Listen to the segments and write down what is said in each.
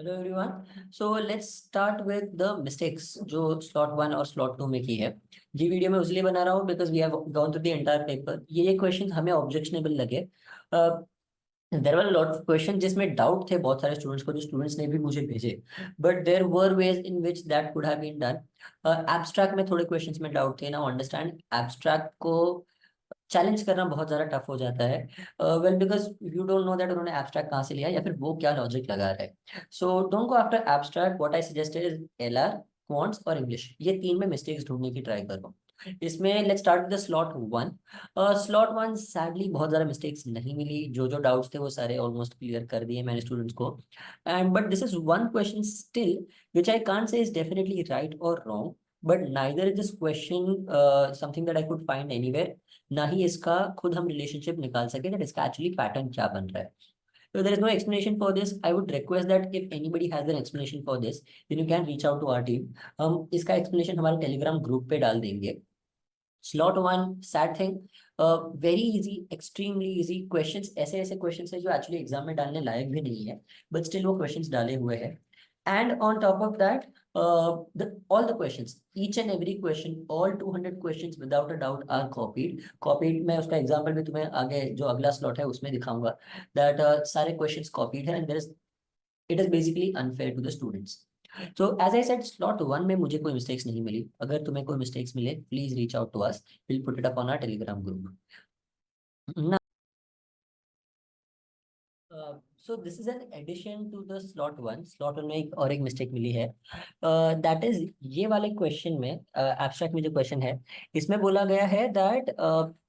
Hello everyone. So let's start with the mistakes जो slot 1 और slot 2 में की है। ये वीडियो मैं उसलिए बना रहा हूँ because we have gone through the entire paper. ये क्वेश्चन हमें ऑब्जेक्शनेबल लगे। There were lot of question जिसमें डाउट थे बहुत सारे स्टूडेंट्स को, जो स्टूडेंट्स ने भी मुझे भेजे। But there were ways in which that could have been done. Abstract में थोड़े क्वेश्चंस में डाउट थे। नाउ अंडरस्टैंड, एब्स्ट्रैक्ट को चैलेंज करना बहुत ज्यादा टफ हो जाता है। Well because you don't know that उन्होंने एब्स्ट्रैक्ट कहाँ से लिया या फिर वो क्या लॉजिक लगा रहे हैं। So don't go after abstract. What I suggest is LR, quants और इंग्लिश। ये तीन में मिस्टेक्स ढूंढने की ट्राई करो। इसमें let's start with the slot 1। Slot 1 sadly बहुत ज्यादा मिस्टेक्स नहीं मिली। जो जो डाउट्स थे वो सारे ऑलमोस्ट क्लियर कर दिए मैंने स्टूडेंट्स को। And but this is one question still which I can't say is definitely right और wrong, but neither is this question something that I could find anywhere, ना ही इसका खुद हम रिलेशनशिप निकाल सके दैट इसका एक्चुअली पैटर्न क्या बन रहा है। So there is no explanation for this. I would request that if anybody has an explanation for this, then you can reach out to our team. हम इसका explanation हमारे टेलीग्राम ग्रुप पे डाल देंगे। Slot 1 sad thing, very easy, extremely easy questions. ऐसे ऐसे questions है जो एक्चुअली एग्जाम में डालने लायक भी नहीं है, बट स्टिल वो क्वेश्चंस डाले हुए हैं। And on top of that, all the questions, each and every question, all 200 questions without a doubt are copied मैं उसका एग्जांपल भी तुम्हें आगे जो अगला स्लॉट है उसमें दिखाऊंगा दैट सारे क्वेश्चंस कॉपीड है and there is, it is basically unfair to the students. तो एज आई सेड, स्लॉट 1 में मुझे कोई मिस्टेक्स नहीं मिली। अगर तुम्हें कोई मिस्टेक्स मिले please reach out to us, will put it up on our Telegram group. So this is an addition to the slot 1। Slot 1 में एक और एक मिस्टेक मिली है, दैट इज ये वाले क्वेश्चन में, एब्स्ट्रैक्ट में जो क्वेश्चन है इसमें बोला गया है that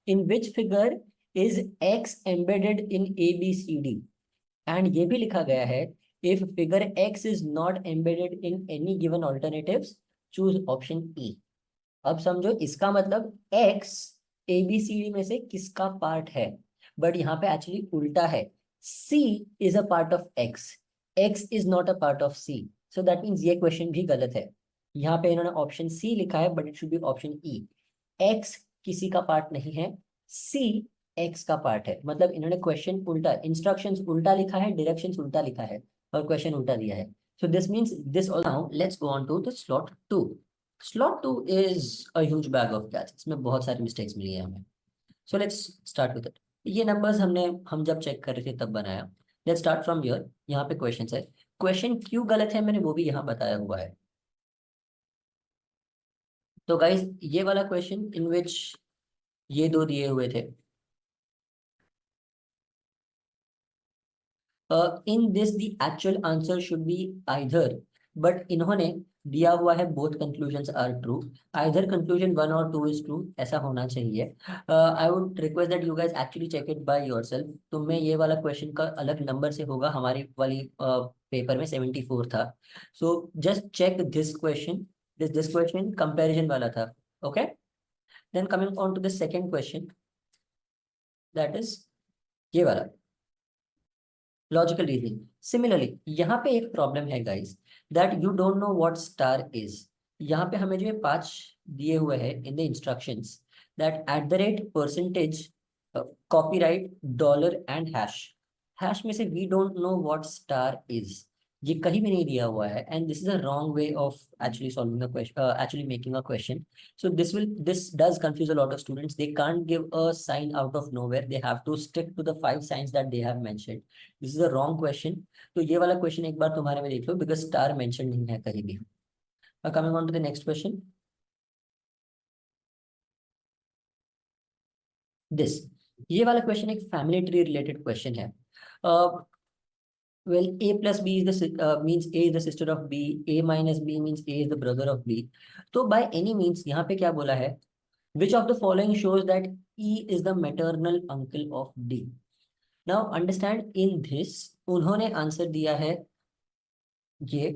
in which figure is X embedded in A B C D. And ये भी लिखा गया है, if figure X is not embedded in any given alternatives, choose option E. अब समझो, इसका मतलब एक्स एबीसीडी में से किसका पार्ट है, बट यहाँ पे एक्चुअली उल्टा है। C is a part of X, X is not a part of C. So that means ये क्वेश्चन भी गलत है। यहाँ पे इन्होंने ऑप्शन सी लिखा है but it should be option E. X किसी का पार्ट नहीं है, सी एक्स का पार्ट है। मतलब इन्होंने क्वेश्चन उल्टा, इंस्ट्रक्शंस उल्टा लिखा है, डायरेक्शंस उल्टा लिखा है और क्वेश्चन उल्टा दिया है। So this means this. Now let's go on to the slot 2। Slot 2 is a huge bag of catch. इसमें बहुत सारी मिस्टेक्स मिली है हमें। So let's start with it. ये नंबर्स हम जब चेक कर रहे थे तब बनाया। Let's start from here. यहाँ पे क्वेश्चन है, क्वेश्चन क्यों गलत है मैंने वो भी यहाँ बताया हुआ है। तो गाइस, ये वाला क्वेश्चन इन विच ये दो दिए हुए थे, in this the actual answer should be either, but इन्होंने दिया हुआ है both conclusions are true. Either conclusion 1 और 2 इज ट्रू, ऐसा होना चाहिए। I would request that you guys actually check it by yourself. तुम में ये वाला क्वेश्चन का अलग नंबर से होगा, हमारी वाली पेपर में 74 था। So just check this question, this question comparison वाला था। Okay, then coming on to the second question, that is ये वाला लॉजिकल रीजनिंग। सिमिलरली यहाँ पे एक प्रॉब्लम है guys, that you don't know what star is. यहाँ पे हमें जो ये 5 दिए हुए हैं in the instructions, that at the rate, percentage, copyright, dollar and hash. Hash में से we don't know what star is, ये कहीं भी नहीं दिया हुआ है। And this is a wrong way of actually solving a question, actually making a question. So this does confuse a lot of students. They can't give a sign out of nowhere. They have to stick to the 5 signs that they have mentioned. This is a wrong question. तो ये वाला question एक बार तुम्हारे में देख लो, because star mention नहीं है कहीं भी। Coming on to the next question, this. ये वाला क्वेश्चन एक फैमिली ट्री रिलेटेड क्वेश्चन है। Well, a plus b is the means a is the sister of b, a minus b means a is the brother of b। तो by any means यहाँ पे क्या बोला है, which of the following shows that E is the maternal uncle of D? Now understand, in this उन्होंने answer दिया है ये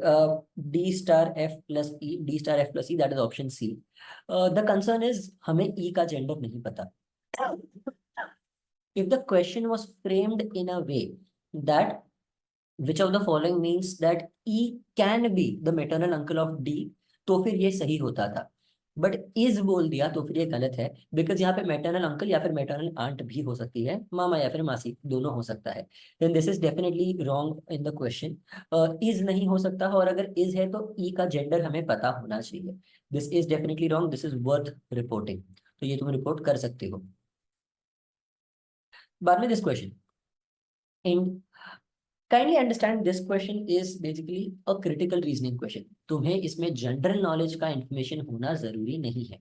D star F plus E, D star F plus E, that is option C. The concern is हमें E का gender नहीं पता। If the question was framed in a way that which of the following means that E can be the maternal uncle of D, तो फिर ये सही होता था। बट इज बोल दिया तो फिर ये गलत है, बिकॉज यहाँ पे मैटरनल अंकल या फिर मैटरनल आंट भी हो सकती है, मामा या फिर मासी दोनों हो सकता है। Then this is definitely wrong in the question. Is नहीं हो सकता, और अगर इज है तो ई का जेंडर हमें पता होना चाहिए। This is definitely wrong, this is worth reporting, तो ये तुम रिपोर्ट कर सकते हो। बाद में this question, in kindly understand this question is basically a critical reasoning question. तुम्हें इसमें जनरल नॉलेज का इंफॉर्मेशन होना जरूरी नहीं है।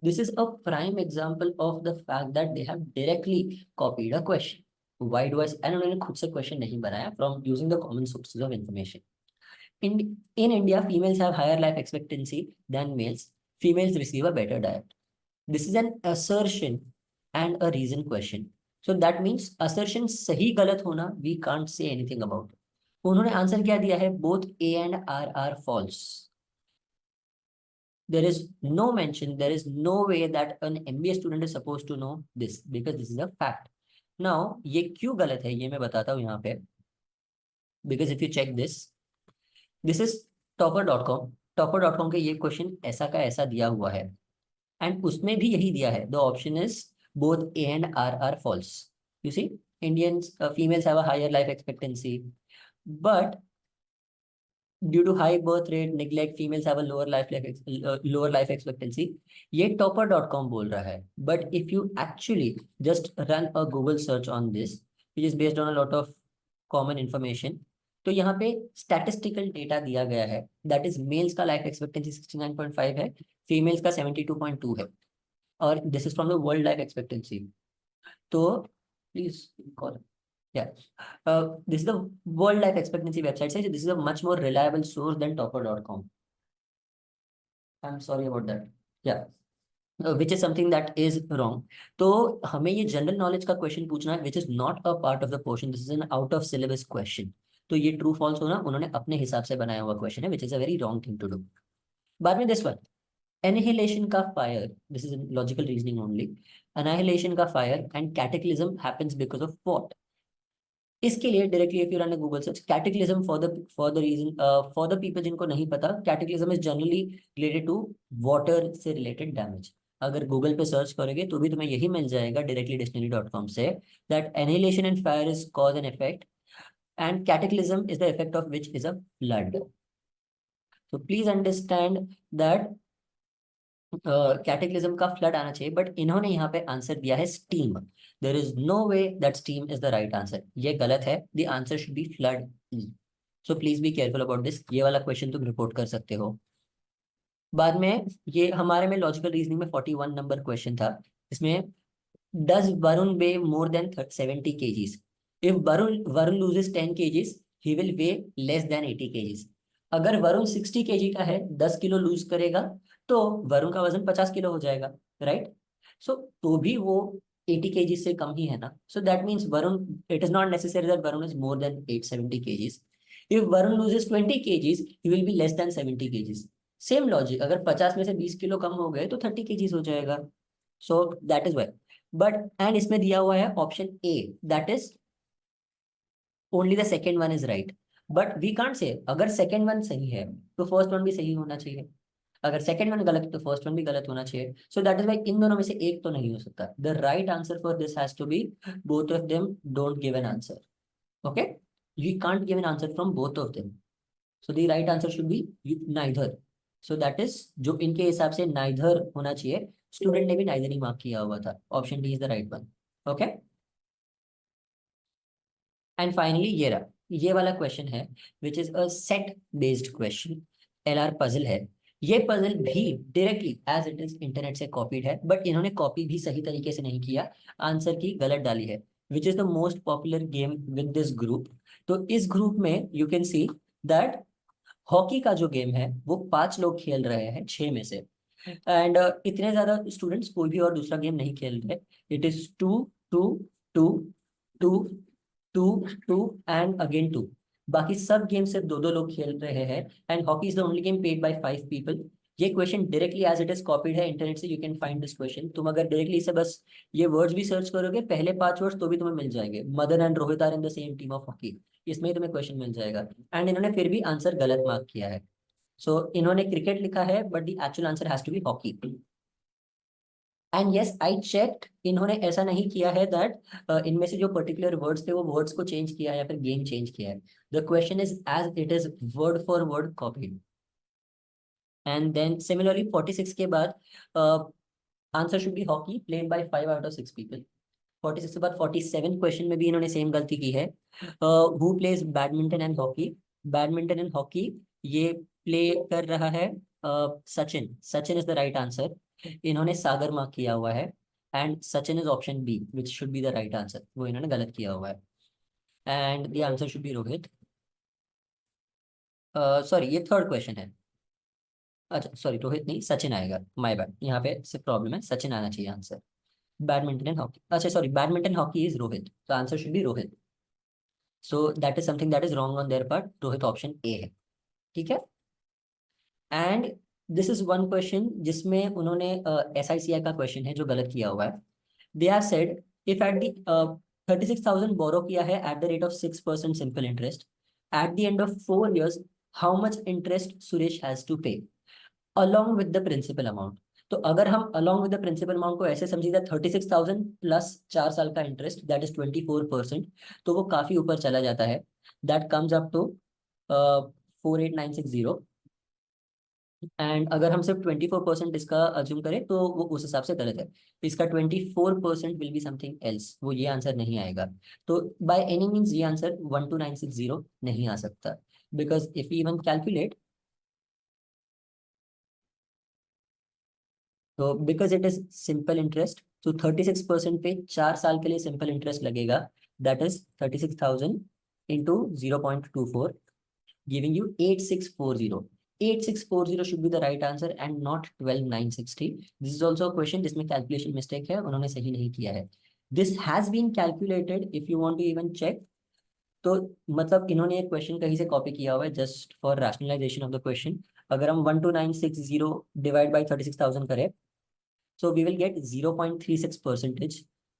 This is a prime example of the fact that they have directly copied a question. Why do I say? And उन्होंने खुद से क्वेश्चन नहीं बनाया from using the common sources of information. In in India, females have higher life expectancy than males. Females receive a better diet. This is an assertion and a reason question. So that means assertion सही गलत होना we can't say anything about. उन्होंने answer क्या दिया है? Both A and R are false. There is no mention, there is no way that an MBA student is supposed to know this because this is a fact. Now, ये क्यों गलत है ये मैं बताता हूँ यहाँ पे, because if you check this is topper.com. topper.com के ये क्वेश्चन ऐसा का ऐसा दिया हुआ है, एंड उसमें भी यही दिया है, the option is both A and R false. You see, Indians females have a higher life expectancy, but due to high birth rate neglect females have a lower life expectancy. ये topper dot com बोल रहा है, but if you actually just run a Google search on this which is based on a lot of common information, तो यहाँ पे statistical data दिया गया है, दैट इज मेल्स का लाइफ एक्सपेक्टेंसी 69.5 है, फीमेल्स का 72.2 है, और this is from the world life expectancy. तो please call, yeah. This is the World Life Expectancy website says this is a much more reliable source than Topper.com. I'm sorry about that. Yeah. Which is something that is wrong. तो हमें ये general knowledge का question पूछना है, which is not a part of the portion. This is an out of syllabus question. तो ये true false होना उन्होंने अपने हिसाब से बनाया हुआ क्वेश्चन है, which is a very wrong thing to do. बाद में this one, annihilation का fire. This is logical reasoning only. Annihilation का fire and cataclysm happens because of what? इसके लिए directly if you run Google search cataclysm for the reason for the people जिनको नहीं पता, cataclysm is generally related to water से related damage. अगर Google पे search करोगे तो भी तुम्हें यही मिल जाएगा डायरेक्टली डिक्शनरी.com से, that annihilation and fire is cause and effect and cataclysm is the effect of which is a flood. तो प्लीज अंडरस्टैंड दैट कैटेक्लिज्म का फ्लड आना चाहिए, बट इन्होंने यहाँ पे आंसर दिया है steam. There is no way that steam is the right answer, ये गलत है. The answer should be flood. So please be careful about this. ये वाला क्वेश्चन तुम रिपोर्ट कर सकते हो. बाद में ये हमारे में लॉजिकल रीजनिंग में 41 नंबर क्वेश्चन था. इसमें does Varun way more than 70 kgs? If Varun loses 10 kgs, he will way less than 80 kgs. अगर वरुण 60 kg का है, 10 किलो लूज करेगा, तो वरुण का वजन 50 किलो हो जाएगा, राइट? सो तो भी वो 80 kg से कम ही है ना. सो that means Varun, it is not necessary that Varun is more than 870 kgs. If Varun loses 20 kgs, he will be less than 70 kgs. Same logic, अगर 50 में से 20 किलो कम हो गए तो 30 kgs हो जाएगा. So that is why. But and इसमें दिया हुआ है option A, that is only the second one is right. But we can't say अगर सेकेंड वन सही है तो फर्स्ट वन भी सही होना चाहिए, अगर सेकेंड वन गलत है तो फर्स्ट वन भी गलत होना चाहिए. सो दैट इज वाई इन दोनों में से एक तो नहीं हो सकता. The right answer for this has to be both of them don't give an answer. Okay, you can't give an answer from both of them. So the right answer should be neither. So that is जो इनके हिसाब से neither होना चाहिए. Student ने भी neither ही mark किया हुआ था. Option D is the right one. Okay, and finally ये रहा, ये वाला क्वेश्चन है which is a set based question. LR puzzle है. ये पजल भी directly as it is internet से कॉपीड है, बट इन्होंने कॉपी भी सही तरीके से नहीं किया, आंसर की गलत डाली है. Which is the most popular game with this group. तो इस ग्रुप में you can see that hockey का जो गेम है वो 5 लोग खेल रहे हैं 6 में से, एंड इतने ज्यादा स्टूडेंट्स कोई भी और दूसरा गेम नहीं खेल रहे. It is two two two two two two and again two. बाकी सब गेम सिर्फ दो दो लोग खेल रहे हैं, and hockey is the only game paid by 5 people. ये question directly as it is copied है इंटरनेट से. You can find this question. तुम अगर डायरेक्टली इसे बस ये वर्ड्स भी सर्च करोगे, पहले 5 वर्ड्स, तो भी तुम्हें मिल जाएंगे. Madan and Rohit are in the same team of hockey, इसमें ही तुम्हें क्वेश्चन मिल जाएगा. एंड इन्होंने फिर भी आंसर गलत मार्क किया है. सो इन्होंने क्रिकेट लिखा है but the actual answer has to be hockey. And yes I checked, इन्होंने ऐसा नहीं किया है दैट इनमें से जो पर्टिकुलर वर्ड्स थे वो वर्ड्स को चेंज किया है या फिर गेम चेंज किया है। The question is as it is word for word copied. And then similarly 46 के बाद answer should be hockey played by 5 out of 6 people. 46 के बाद 47 क्वेश्चन में भी इन्होंने सेम गलती की है। Who plays badminton and hockey? Badminton and hockey ये प्ले कर रहा है Sachin. Sachin is the right answer. इन्होंने सागर मार्क किया हुआ है and Sachin is option B which should be the right answer, वो इन्होंने गलत किया हुआ है। And the answer should be Rohit. Sorry ये थर्ड क्वेश्चन है। अच्छा सॉरी रोहित नहीं, सचिन आएगा, माय बैड, यहाँ पे सिर्फ प्रॉब्लम है, सचिन आना चाहिए आंसर। बैडमिंटन एंड हॉकी, अच्छा sorry badminton hockey is Rohit, तो answer should be Rohit. So that is something that is wrong on their part, Rohit option A है। ठीक है। And this is one question जिसमें उन्होंने SICI का क्वेश्चन है जो गलत किया हुआ है। They are said if at the 36,000 borrow किया है at the rate of 6% simple interest, at the end of 4 years how much interest Suresh has to pay along with the principal amount. तो अगर हम along with the principal amount को ऐसे समझिए 36,000 plus 4 साल का इंटरेस्ट दैट इज 24%, तो वो काफी ऊपर चला जाता है। That comes up to 48,960। And अगर हम सिर्फ 24% इसका अज्यूम करें तो वो उस हिसाब से गलत है। इसका 24% विल बी समथिंग एल्स, वो ये आंसर नहीं आएगा। तो बाय एनी मीन्स ये आंसर 12,960 नहीं आ सकता, because if you even calculate, तो because it is simple interest, तो 36% पे 4 साल के लिए सिंपल इंटरेस्ट लगेगा, that is 36,000 into 0.24, giving you 8640। 8640 should be the right answer and not 12,960। This is also question जिसमें कैलकुलेशन मिस्टेक है, उन्होंने सही नहीं किया है। This has been calculated if you want to even check. तो मतलब इन्होंने एक क्वेश्चन कहीं से कॉपी किया हुआ है just for rationalisation of the question. अगर हम 12,960 डिवाइड बाई 36,000 करें, so we will get 0.36 percentage.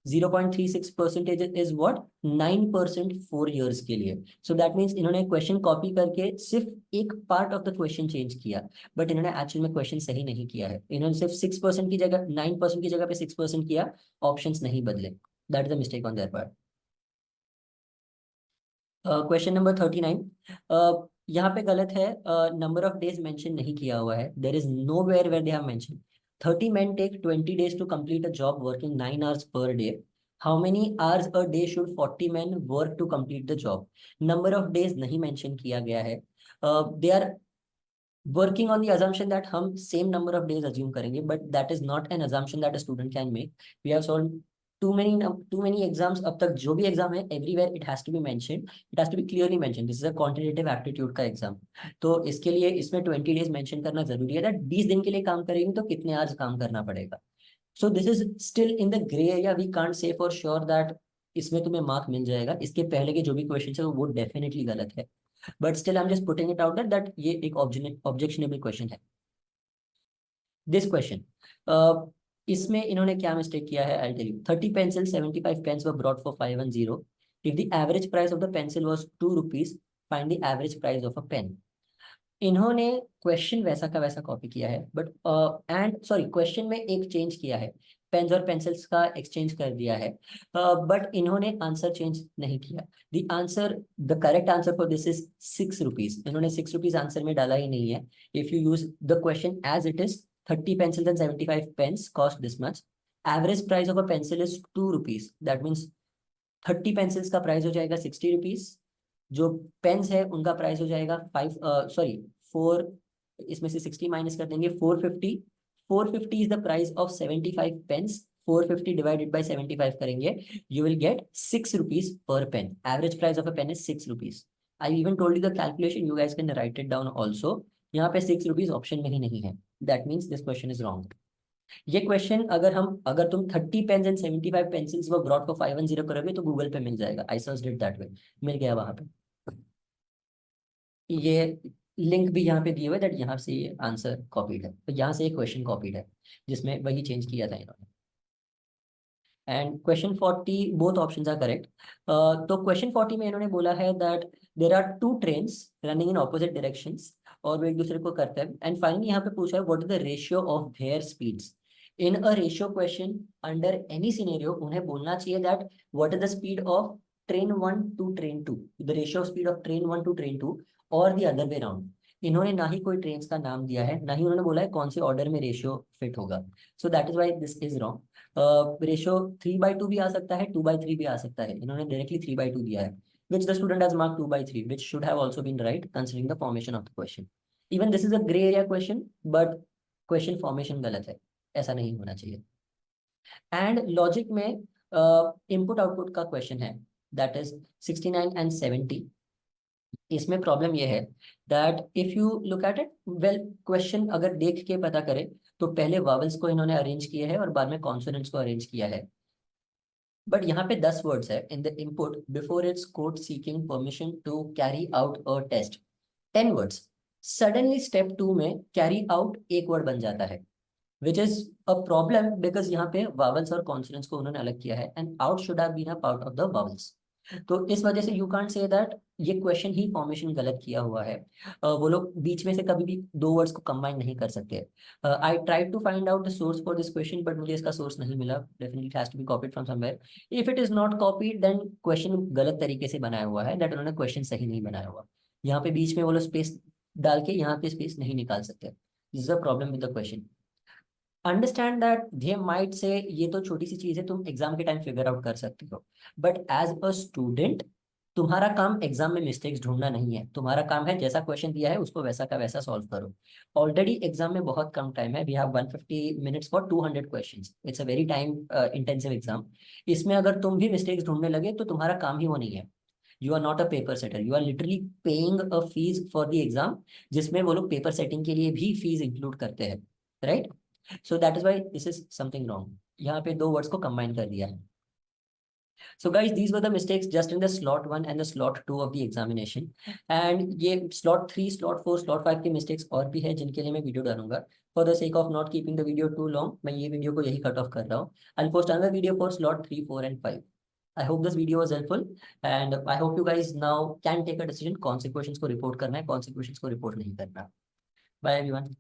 0.36 percentage is what? 9% 4 years के लिए। So that means इन्होंने क्वेश्चन कॉपी करके सिर्फ एक part of the question change किया, बट इन्होंने एक्चुअल में क्वेश्चन सही नहीं किया है। इन्होंने सिर्फ 6% की जगह 9% की जगह पे 6% किया, ऑप्शंस नहीं बदले। That is the mistake on their part. Question number 39, यहाँ पे गलत है, नंबर ऑफ डेज मेंशन नहीं किया हुआ है। There is nowhere where they have mention 30 men take 20 days to complete a job working 9 hours per day. How many hours a day should 40 men work to complete the job? Number of days नहीं mention किया गया है। They are working on the assumption that हम same number of days assume करेंगे, but that is not an assumption that a student can make. We have solved too many exams अब तक, जो भी एग्जाम है everywhere it has to be mentioned, it has to be clearly mentioned this is a quantitative aptitude का exam. तो इसके लिए इसमें 20 days मेंशन करना जरूरी है, that 20 दिन के लिए काम करेंगे तो कितने आवर्स काम करना पड़ेगा। So this is still in the grey area, we can't say for sure that इसमें तुम्हें मार्क मिल जाएगा। इसके पहले के जो भी क्वेश्चन है वो डेफिनेटली गलत है, but still I am just putting it out that ये एक ऑब्जेक्शनेबल क्वेश्चन है। दिस क्वेश्चन, इसमें इन्होंने क्या मिस्टेक किया है, I tell you. 30 pencil 75 pens were brought for 510। If the average price of the pencil was 2 rupees, find the average price of a pen. इन्होंने question वैसा का वैसा कॉपी किया है, बट एंड सॉरी क्वेश्चन में एक चेंज किया है, पेन्स और पेंसिल्स का एक्सचेंज कर दिया है, बट इन्होंने आंसर चेंज नहीं किया। The answer, the correct answer for this is 6 rupees. इन्होंने 6 रुपीज आंसर में डाला ही नहीं है। If you use the question as it is, 30 pencils and 75 pens cost this much. Average price of a pencil is 2 rupees. That means 30 pencils का price हो जाएगा 60 rupees, जो पेन्स है उनका प्राइस हो जाएगा 4, इसमें से 60 माइनस कर देंगे 450। 450 is the price of 75 pens. 450 divided by 75 करेंगे, you will get 6 rupees per pen. Average price of a pen is 6 rupees. I even told you the calculation, you guys can write it down also. यहाँ पे 6 rupees option में ही नहीं है, that means this question is wrong. ये question अगर तुम 30 pens and 75 pencils वो ब्रॉट फॉर 510 करोगे तो गूगल पे मिल जाएगा। I search it that way, मिल गया वहां पे। ये लिंक भी यहाँ पे दिए हुए दैट यहाँ से ये आंसर कॉपीड है, तो यहाँ से ये क्वेश्चन कॉपीड है जिसमें वही चेंज किया था इन्होंने। And question 40 both options are correct. तो क्वेश्चन 40 में इन्होंने बोला है that there are 2 trains running in opposite directions, और वो एक दूसरे को करते हैं। एंड फाइनली यहाँ पे पूछा है what is the ratio of their speeds in a ratio question under any scenario. उन्हें बोलना चाहिए that what is the speed of train 1 to train 2, the ratio of speed of train 1 to train 2 और the other way round. इन्होंने ना ही कोई train का नाम दिया है, ना ही उन्होंने बोला है कौन से ऑर्डर में रेशियो फिट होगा। सो that is why this is wrong. Ratio 3/2 भी आ सकता है, 2/3 भी आ सकता है, इन्होंने डायरेक्टली 3/2 दिया है, which the student has marked 2/3, which should have also been right considering the formation of the question. Even this is a gray area question, but question formation गलत है, ऐसा नहीं होना चाहिए। एंड लॉजिक में इनपुट आउटपुट का question है, that is 69 and 70। इसमें प्रॉब्लम ये है that if you look at it well, question अगर देख के पता करें तो पहले वावल्स को इन्होंने अरेंज किया है और बाद में कॉन्सोनेंट्स को अरेंज किया है। बट यहाँ पे 10 वर्ड्स है in the input before its court seeking permission to carry out a test, 10 words. Suddenly step 2 में कैरी आउट एक वर्ड बन जाता है, which is a problem because यहाँ पे वावल्स और कॉन्सोनेंट्स को उन्होंने अलग किया है and out should have been a part of the vowels. तो इस वजह से यू कांट से दैट ये क्वेश्चन ही फॉर्मेशन गलत किया हुआ है। वो लोग बीच में से कभी भी दो वर्ड्स को कंबाइन नहीं कर सकते। I try to find out the source for this question but मुझे इसका सोर्स नहीं मिला। Definitely has to be copied from somewhere. If it is not copied then question गलत तरीके से बनाया हुआ है, दैट उन्होंने क्वेश्चन सही नहीं बनाया हुआ। यहाँ पे बीच में वो लोग स्पेस डाल के यहाँ पे स्पेस नहीं निकाल सकते। This is a problem with the question. Understand that they might say ये तो छोटी सी चीज है, तुम एग्जाम के टाइम फिगर आउट कर सकते हो, बट एज अ स्टूडेंट तुम्हारा काम एग्जाम में मिस्टेक्स ढूंढना नहीं है। तुम्हारा काम है जैसा क्वेश्चन दिया है उसको वैसा का वैसा सॉल्व करो। ऑलरेडी एग्जाम में बहुत कम टाइम है, we have 150 minutes for 200 questions, it's a very time intensive exam. इसमें अगर तुम भी मिस्टेक्स ढूंढने लगे तो तुम्हारा काम ही वो नहीं है। You are not a paper setter, you are literally paying a fees for the exam, जिसमें वो लोग पेपर सेटिंग के लिए भी फीस इंक्लूड करते हैं, right? So that is why this is something wrong. यहाँ पे दो वर्ड्स को कंबाइन कर दिया है। So guys, these were the mistakes just in the slot 1 and the slot 2 of the examination. And ये slot 3, slot 4, slot 5 के mistakes और भी है जिनके लिए मैं वीडियो डालूंगा। For the sake of not keeping the video too long, मैं ये वीडियो को यही कट ऑफ कर रहा हूँ। I'll post another video for slot 3, 4 and 5. I hope this video was helpful and I hope you guys now can take a decision कौन से questions को report करना है, कौन से questions को report नहीं करना। Bye everyone.